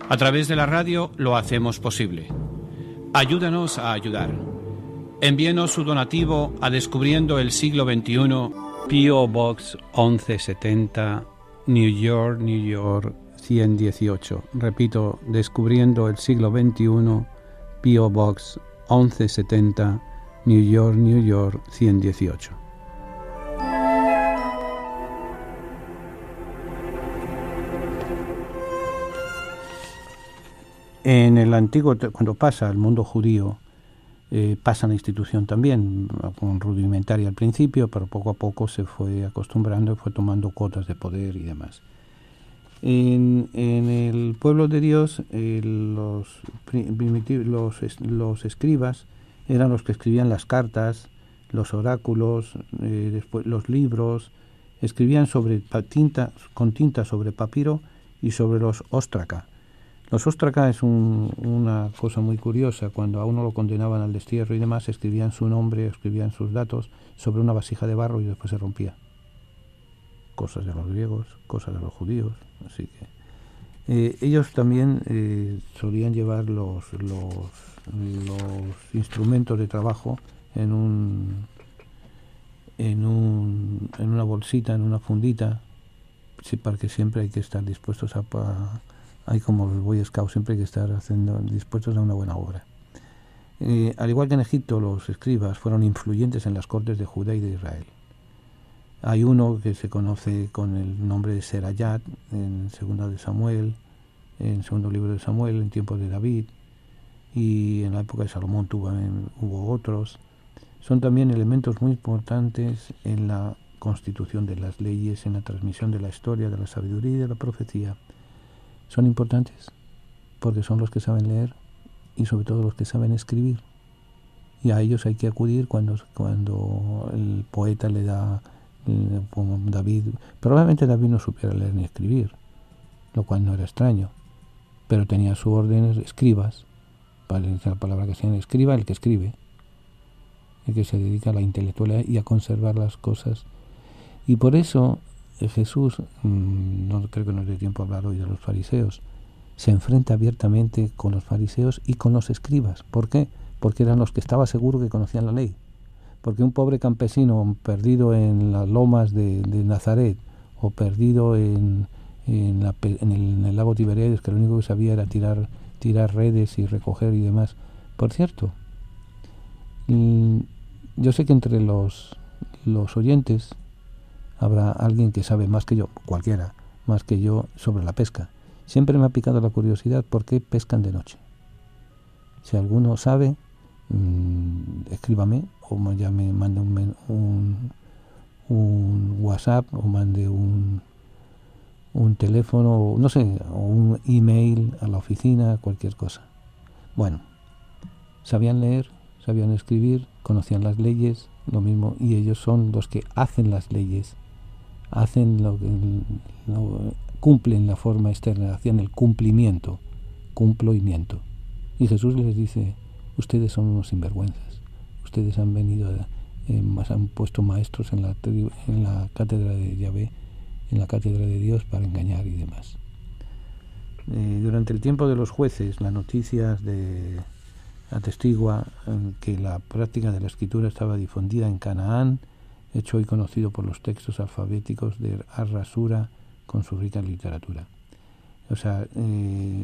A través de la radio lo hacemos posible. Ayúdanos a ayudar. Envíenos su donativo a Descubriendo el Siglo XXI, P.O. Box 1170, New York, New York 118. Repito, Descubriendo el Siglo XXI, P.O. Box 1170, New York, New York 118. En el antiguo, cuando pasa al mundo judío, pasa en la institución también, con rudimentaria al principio, pero poco a poco se fue acostumbrando y fue tomando cuotas de poder y demás. En el pueblo de Dios, los escribas eran los que escribían las cartas, los oráculos, después los libros, escribían con tinta sobre papiro y sobre los óstraca. Los óstraca es una cosa muy curiosa. Cuando a uno lo condenaban al destierro y demás, escribían su nombre, escribían sus datos sobre una vasija de barro y después se rompía. Cosas de los griegos, cosas de los judíos. Así que ellos también solían llevar los instrumentos de trabajo en una bolsita, en una fundita, sí, porque siempre hay que estar dispuestos hay como los Boy Scouts, siempre hay que estar dispuestos a una buena obra. Al igual que en Egipto, los escribas fueron influyentes en las cortes de Judá y de Israel. Hay uno que se conoce con el nombre de Serayat en segundo libro de Samuel, en tiempos de David, y en la época de Salomón hubo otros. Son también elementos muy importantes en la constitución de las leyes, en la transmisión de la historia, de la sabiduría y de la profecía. Son importantes porque son los que saben leer y sobre todo los que saben escribir. Y a ellos hay que acudir cuando el poeta le da, como David. Probablemente David no supiera leer ni escribir, lo cual no era extraño, pero tenía su orden, escribas, para la palabra que sea escriba, el que escribe, el que se dedica a la intelectualidad y a conservar las cosas. Y por eso Jesús, no creo que nos dé tiempo a hablar hoy de los fariseos, se enfrenta abiertamente con los fariseos y con los escribas. ¿Por qué? Porque eran los que estaba seguro que conocían la ley. Porque un pobre campesino perdido en las lomas de Nazaret o perdido en el lago Tiberíades, que lo único que sabía era tirar redes y recoger y demás. Por cierto, yo sé que entre los oyentes habrá alguien que sabe más que yo, cualquiera, más que yo, sobre la pesca. Siempre me ha picado la curiosidad por qué pescan de noche. Si alguno sabe, escríbame o ya me mande un WhatsApp o mande un teléfono, no sé, o un email a la oficina, cualquier cosa. Bueno, sabían leer, sabían escribir, conocían las leyes, lo mismo, y ellos son los que hacen las leyes, cumplen la forma externa, hacían el cumplimiento. Y Jesús les dice: ustedes son unos sinvergüenzas, ustedes han venido, han puesto maestros en la cátedra de Yahvé, en la cátedra de Dios, para engañar y demás. Durante el tiempo de los jueces, las noticias atestigua que la práctica de la escritura estaba difundida en Canaán, hecho hoy conocido por los textos alfabéticos de Ar-Rasura con su rica literatura. O sea,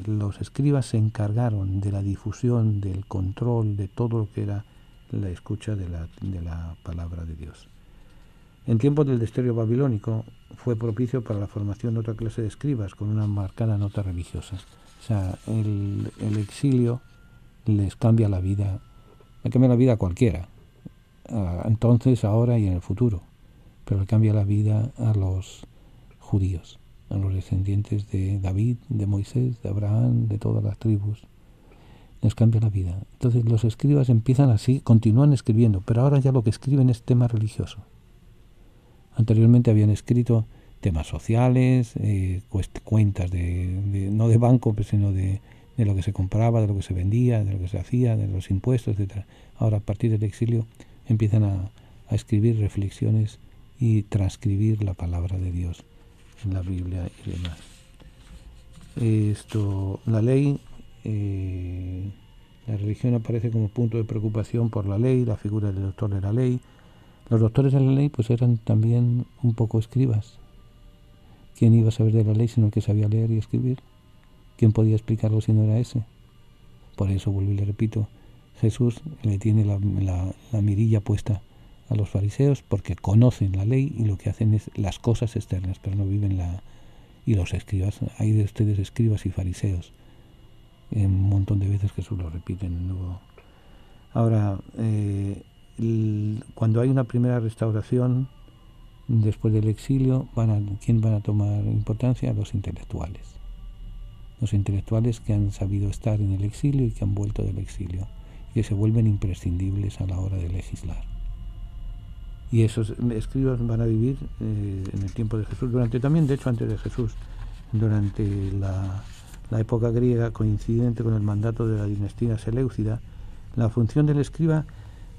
los escribas se encargaron de la difusión, del control, de todo lo que era la escucha de la palabra de Dios. En tiempos del desterro babilónico fue propicio para la formación de otra clase de escribas con una marcada nota religiosa. O sea, el exilio les cambia la vida, le cambia la vida a cualquiera. entonces, ahora y en el futuro, pero le cambia la vida a los judíos, a los descendientes de David, de Moisés, de Abraham, de todas las tribus. Les cambia la vida. Entonces los escribas empiezan así, continúan escribiendo, pero ahora ya lo que escriben es tema religioso. Anteriormente habían escrito temas sociales, cuentas no de banco, sino de lo que se compraba, de lo que se vendía, de lo que se hacía, de los impuestos, etc. Ahora, a partir del exilio, empiezan a escribir reflexiones y transcribir la palabra de Dios en la Biblia y demás. La ley, la religión aparece como punto de preocupación por la ley, la figura del doctor de la ley. Los doctores de la ley pues eran también un poco escribas. ¿Quién iba a saber de la ley sino el que sabía leer y escribir? ¿Quién podía explicarlo si no era ese? Por eso, vuelvo y le repito, Jesús le tiene la mirilla puesta a los fariseos porque conocen la ley y lo que hacen es las cosas externas, pero no viven y los escribas, hay de ustedes escribas y fariseos. Un montón de veces Jesús lo repite en el Nuevo. Ahora, cuando hay una primera restauración, después del exilio, ¿quién van a tomar importancia? Los intelectuales. Los intelectuales que han sabido estar en el exilio y que han vuelto del exilio, y que se vuelven imprescindibles a la hora de legislar. Y esos escribas van a vivir en el tiempo de Jesús, también de hecho antes de Jesús, durante la época griega, coincidente con el mandato de la dinastía seleucida. La función del escriba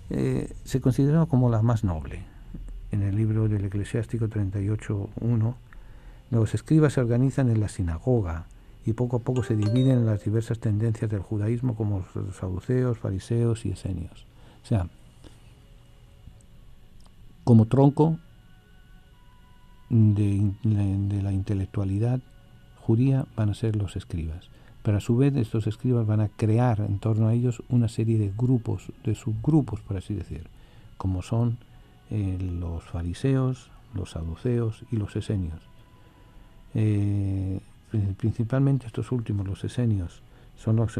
se consideraba como la más noble. En el libro del Eclesiástico 38:1, los escribas se organizan en la sinagoga y poco a poco se dividen en las diversas tendencias del judaísmo como los saduceos, fariseos y esenios. O sea, como tronco de la intelectualidad judía van a ser los escribas. Pero a su vez estos escribas van a crear en torno a ellos una serie de grupos, de subgrupos, por así decir, como son los fariseos, los saduceos y los esenios. Principalmente estos últimos, los esenios, son los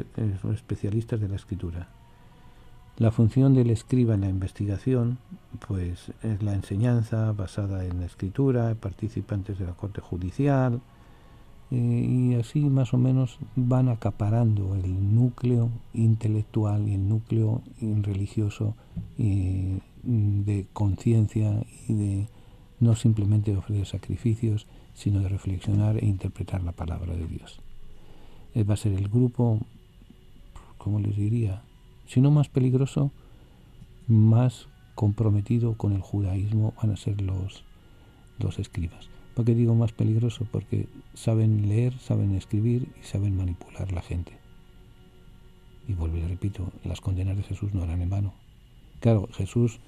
especialistas de la escritura. La función del escriba en la investigación pues es la enseñanza basada en la escritura, participantes de la corte judicial, y así más o menos van acaparando el núcleo intelectual y el núcleo religioso de conciencia y de no simplemente ofrecer sacrificios, sino de reflexionar e interpretar la palabra de Dios. Va a ser el grupo, ¿cómo les diría? Si no más peligroso, más comprometido con el judaísmo van a ser los escribas. ¿Por qué digo más peligroso? Porque saben leer, saben escribir y saben manipular la gente. Y vuelvo y repito, las condenas de Jesús no eran en vano. Claro, Jesús,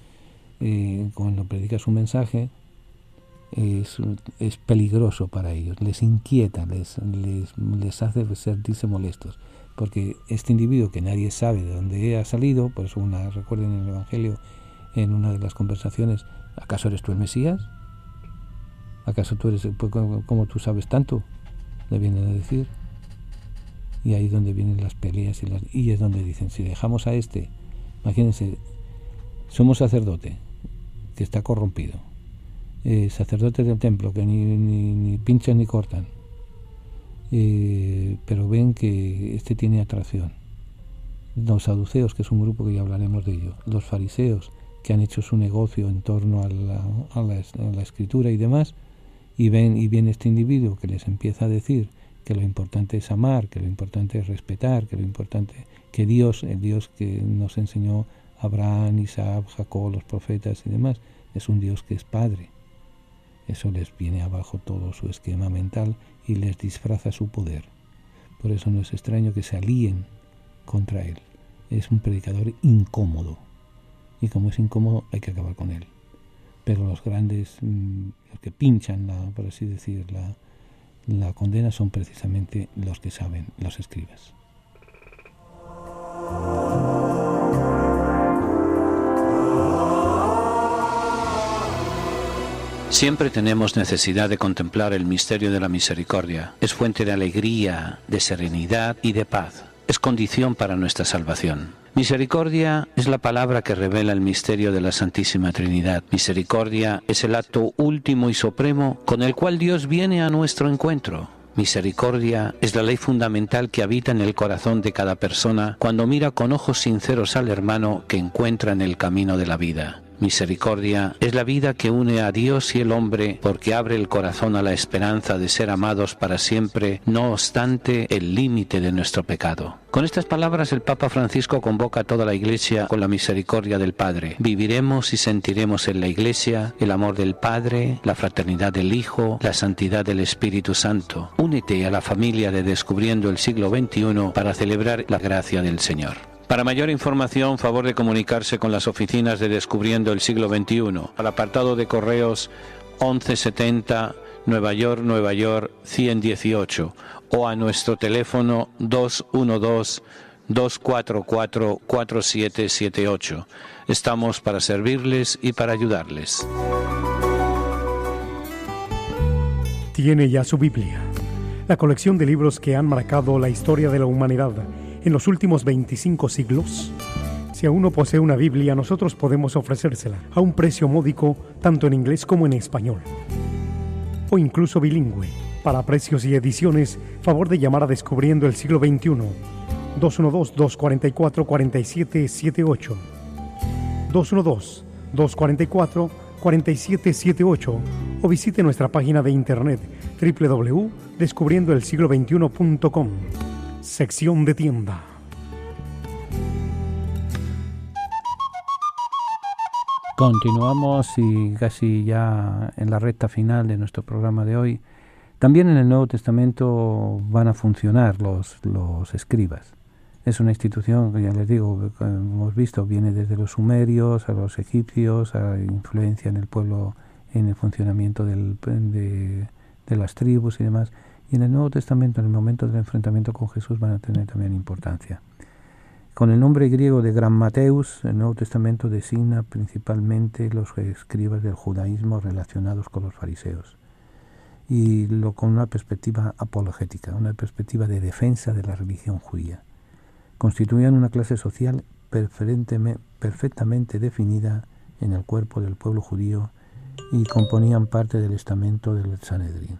cuando predica su mensaje, es peligroso para ellos, les inquieta, les hace sentirse molestos. Porque este individuo que nadie sabe de dónde ha salido, por eso recuerden en el Evangelio, en una de las conversaciones, ¿acaso eres tú el Mesías? ¿Acaso tú eres, como tú sabes tanto? Le vienen a decir. Y ahí es donde vienen las peleas y es donde dicen, si dejamos a imagínense, somos sacerdote, que está corrompido, sacerdotes del templo, que ni pinchan ni cortan, pero ven que tiene atracción. Los saduceos, que es un grupo que ya hablaremos de ello, los fariseos, que han hecho su negocio en torno a la escritura y demás, y viene este individuo que les empieza a decir que lo importante es amar, que lo importante es respetar, que lo importante que Dios, el Dios que nos enseñó Abraham, Isaac, Jacob, los profetas y demás, es un Dios que es Padre. Eso les viene abajo todo su esquema mental y les disfraza su poder. Por eso no es extraño que se alíen contra él. Es un predicador incómodo. Y como es incómodo, hay que acabar con él. Pero los grandes, los que pinchan, por así decir, la condena son precisamente los que saben, los escribas. Siempre tenemos necesidad de contemplar el misterio de la misericordia. Es fuente de alegría, de serenidad y de paz. es condición para nuestra salvación. Misericordia es la palabra que revela el misterio de la Santísima Trinidad. Misericordia es el acto último y supremo con el cual Dios viene a nuestro encuentro. Misericordia es la ley fundamental que habita en el corazón de cada persona cuando mira con ojos sinceros al hermano que encuentra en el camino de la vida. Misericordia es la vida que une a Dios y el hombre porque abre el corazón a la esperanza de ser amados para siempre, no obstante el límite de nuestro pecado. Con estas palabras el Papa Francisco convoca a toda la Iglesia con la misericordia del Padre. Viviremos y sentiremos en la Iglesia el amor del Padre, la fraternidad del Hijo, la santidad del Espíritu Santo. Únete a la familia de Descubriendo el Siglo XXI para celebrar la gracia del Señor. Para mayor información, favor de comunicarse con las oficinas de Descubriendo el Siglo XXI, al apartado de correos 1170 Nueva York 118 o a nuestro teléfono 212-244-4778. Estamos para servirles y para ayudarles. Tiene ya su Biblia, la colección de libros que han marcado la historia de la humanidad en los últimos 25 siglos. Si aún no posee una Biblia, nosotros podemos ofrecérsela a un precio módico, tanto en inglés como en español, o incluso bilingüe. Para precios y ediciones, favor de llamar a Descubriendo el Siglo XXI, 212-244-4778, 212-244-4778, o visite nuestra página de internet www.descubriendoelsiglo21.com, sección de tienda. Continuamos y casi ya en la recta final de nuestro programa de hoy. También en el Nuevo Testamento van a funcionar los escribas. Es una institución que, ya les digo, hemos visto, viene desde los sumerios a los egipcios, a influencia en el pueblo, en el funcionamiento de las tribus y demás. Y en el Nuevo Testamento, en el momento del enfrentamiento con Jesús, van a tener también importancia. Con el nombre griego de Grammateus, el Nuevo Testamento designa principalmente los escribas del judaísmo relacionados con los fariseos, y con una perspectiva apologética, una perspectiva de defensa de la religión judía. Constituían una clase social perfectamente definida en el cuerpo del pueblo judío y componían parte del estamento del Sanedrín.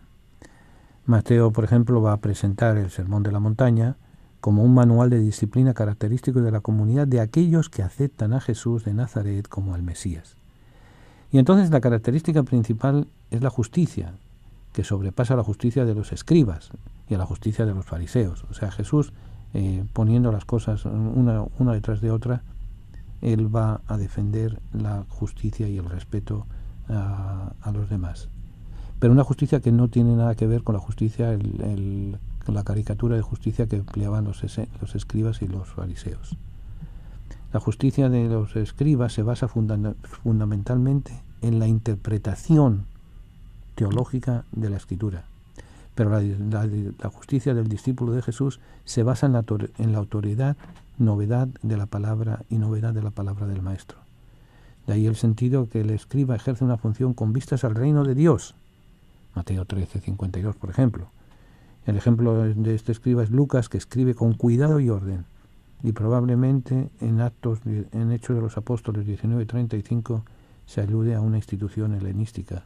Mateo, por ejemplo, va a presentar el Sermón de la Montaña como un manual de disciplina característico de la comunidad de aquellos que aceptan a Jesús de Nazaret como el Mesías. Y entonces la característica principal es la justicia, que sobrepasa la justicia de los escribas y a la justicia de los fariseos. O sea, Jesús, poniendo las cosas una detrás de otra, él va a defender la justicia y el respeto a los demás. Pero una justicia que no tiene nada que ver con la justicia, con la caricatura de justicia que empleaban los escribas y los fariseos. La justicia de los escribas se basa fundamentalmente en la interpretación teológica de la Escritura, pero la justicia del discípulo de Jesús se basa en la autoridad, novedad de la palabra y novedad de la palabra del Maestro. De ahí el sentido que el escriba ejerce una función con vistas al reino de Dios. Mateo 13:52, por ejemplo. El ejemplo de este escriba es Lucas, que escribe con cuidado y orden, y probablemente en Hechos de los Apóstoles 19:35 se alude a una institución helenística.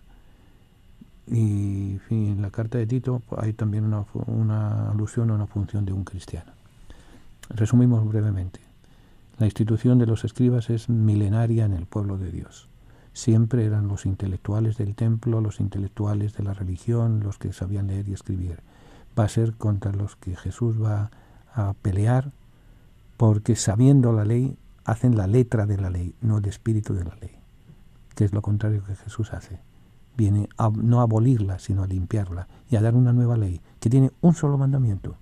Y en la carta de Tito hay también una alusión a una función de un cristiano. Resumimos brevemente. La institución de los escribas es milenaria en el pueblo de Dios. Siempre eran los intelectuales del templo, los intelectuales de la religión, los que sabían leer y escribir. Va a ser contra los que Jesús va a pelear, porque sabiendo la ley, hacen la letra de la ley, no el espíritu de la ley, que es lo contrario que Jesús hace. Viene a no abolirla, sino a limpiarla y a dar una nueva ley, que tiene un solo mandamiento.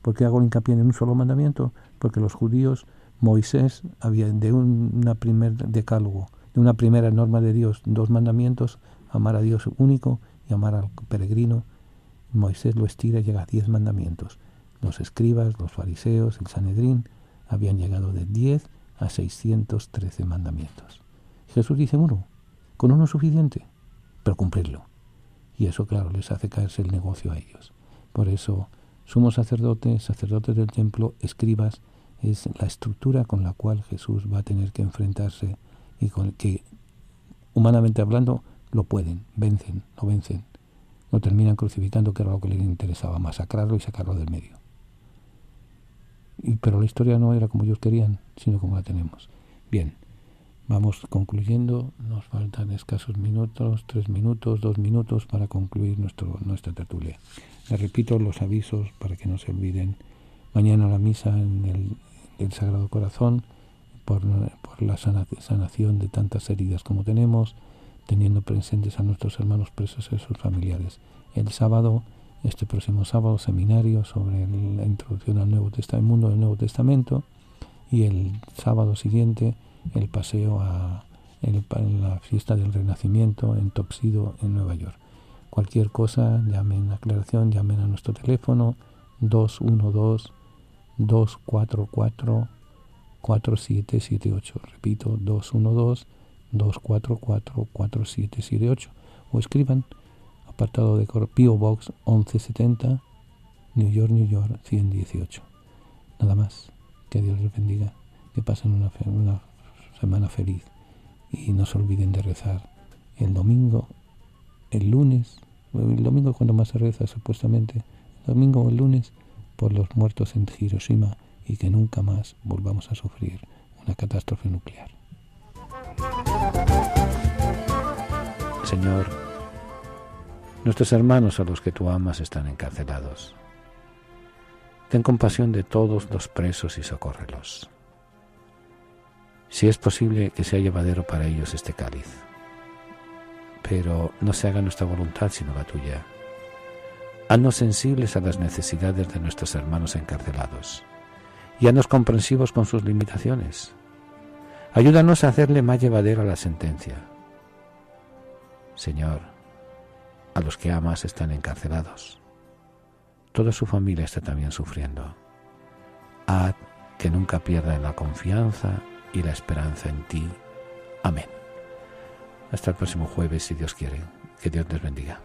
¿Por qué hago hincapié en un solo mandamiento? Porque los judíos, Moisés, había de una primer decálogo, de una primera norma de Dios, 2 mandamientos: amar a Dios único y amar al peregrino. Moisés lo estira y llega a 10 mandamientos. Los escribas, los fariseos, el Sanedrín habían llegado de 10 a 613 mandamientos. Jesús dice con uno es suficiente, pero cumplirlo. Y eso, claro, les hace caerse el negocio a ellos. Por eso Sumos sacerdotes, sacerdotes del templo, escribas, es la estructura con la cual Jesús va a tener que enfrentarse y con que, humanamente hablando, lo pueden, vencen, lo vencen. Lo terminan crucificando, que era lo que les interesaba, masacrarlo y sacarlo del medio. Pero la historia no era como ellos querían, sino como la tenemos. Bien, vamos concluyendo. Nos faltan escasos minutos, 3 minutos, 2 minutos para concluir nuestra tertulia. Les repito los avisos para que no se olviden. Mañana la misa en el Sagrado Corazón por la sanación de tantas heridas como tenemos, teniendo presentes a nuestros hermanos presos y a sus familiares. El sábado, este próximo sábado, seminario sobre la introducción al mundo del Nuevo Testamento, y el sábado siguiente el paseo en la fiesta del Renacimiento en Tuxedo, en Nueva York. Cualquier cosa, llamen a nuestro teléfono 212-244-4778. Repito, 212-244-4778. O escriban apartado de P.O. Box 1170, New York, 118. Nada más. Que Dios les bendiga. Que pasen una semana feliz. Y no se olviden de rezar el domingo, el domingo cuando más se reza supuestamente, el domingo o el lunes, por los muertos en Hiroshima, y que nunca más volvamos a sufrir una catástrofe nuclear. Señor, nuestros hermanos a los que tú amas están encarcelados. Ten compasión de todos los presos y socórrelos. Si es posible, que sea llevadero para ellos este cáliz. Pero no se haga nuestra voluntad sino la tuya. Haznos sensibles a las necesidades de nuestros hermanos encarcelados y haznos comprensivos con sus limitaciones. Ayúdanos a hacerle más llevadero a la sentencia. Señor, a los que amas están encarcelados. Toda su familia está también sufriendo. Haz que nunca pierdan la confianza y la esperanza en ti. Amén. Hasta el próximo jueves, si Dios quiere. Que Dios les bendiga.